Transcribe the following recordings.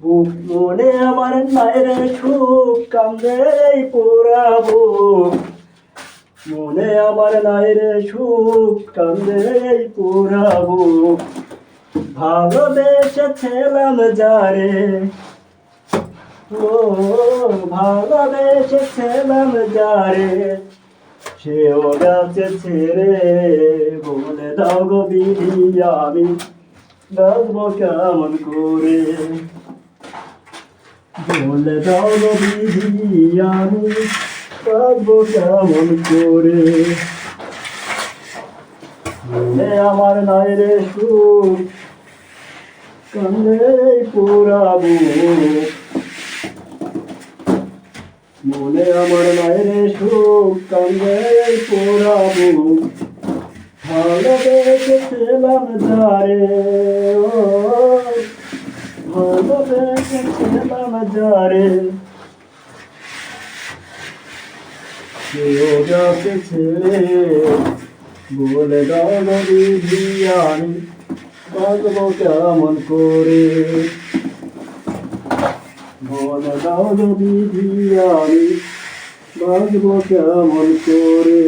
বুক মনে আমার নাই রে সুখ কান্দে এই পোড়া বুক মনে আমার নাই রে সুখ কান্দে এই পোড়া বুক ভালোবেসেছিলাম যারে ও ভালোবেসেছিলাম যারে সেও গেছে ছেড়ে বলে দাও গো বিধি আমি বাঁচবো কেমন করে বলে দাও গো বিধি আমি বাঁচবো কেমন করে মনে আমার নাই রে সুখ কান্দে পোড়া বুক মনে আমার নাই রে সুখ কান্দে পোড়া বুক ভালোবেসেছিলাম যারে ও ভালোবেসেছিলাম যারে সেও যাকে ছেড়ে বলে দাও গো বিধি আমি বাঁচবো কেমন করে বলে দাও গো বিধি আমি বাঁচবো কেমন করে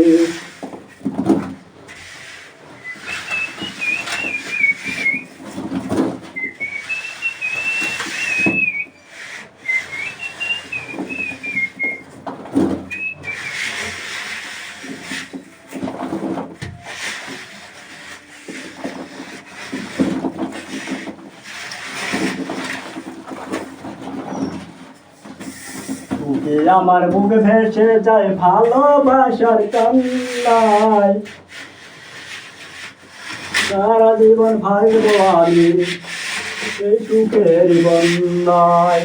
বুকে আমার বুক ভেসে যায় ভালোবাসার কান্নায় সারা জীবন ভাইব আমি এই সুখের বন্যায়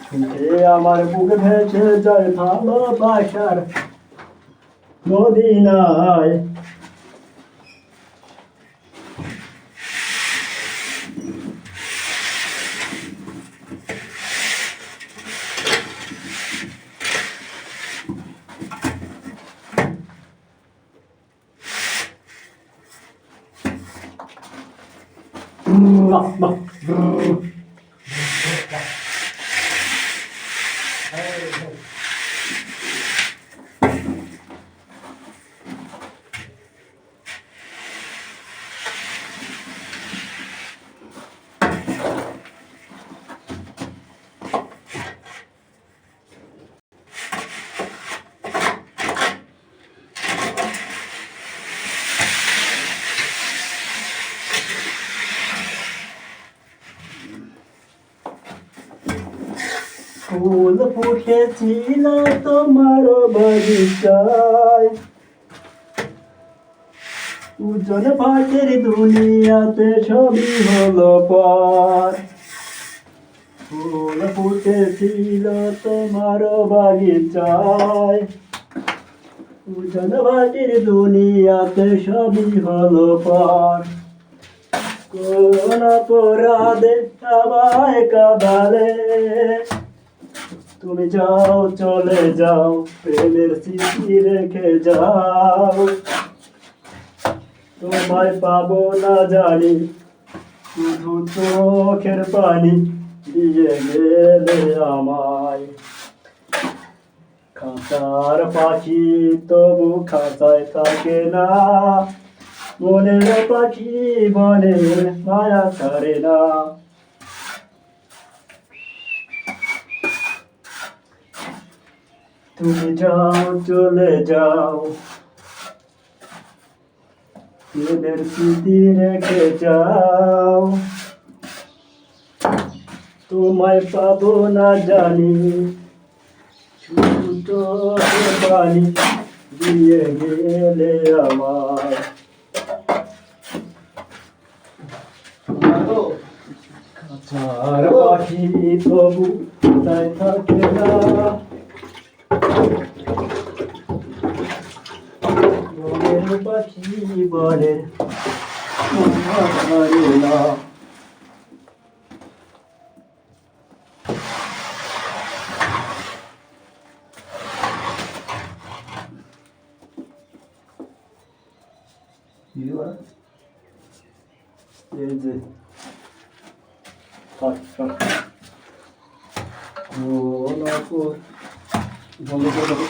বুকে আমার বুক ভেসে যায় ভালোবাসার মদিনায় ফুল ফুটেছিল তোমার বাগিচায় উজ্জ্বল পাখির দুনিয়াতে সবই হলো পর ফুল ফুটেছিল তোমার বাগিচায় উজ্জ্বল পাখির দুনিয়াতে সবই হলো পর কোন অপরাধে আমায় কাঁদালে তুমি যাও চলে যাও প্রেমের স্মৃতি রেখে যাও তোমায় পাবো না জানি শুধু চোখের পানি দিয়ে গেলে আমায় খাঁচার পাখি তবু খাঁচায় থাকে না মনের পাখি বনে মায়া ছাড়ে না তুমি যাও চলে যাও প্রেমের স্মৃতি রেখে যাও তোমায় পাবো না জানি শুধু চোখের পানি দিয়ে গেলে আমায় খাঁচার পাখি তবু তাই থাকে না মনের পাখি বলে ছাড়ে না You are এই যে থাক থাক ও না বন্ধ করে দেবো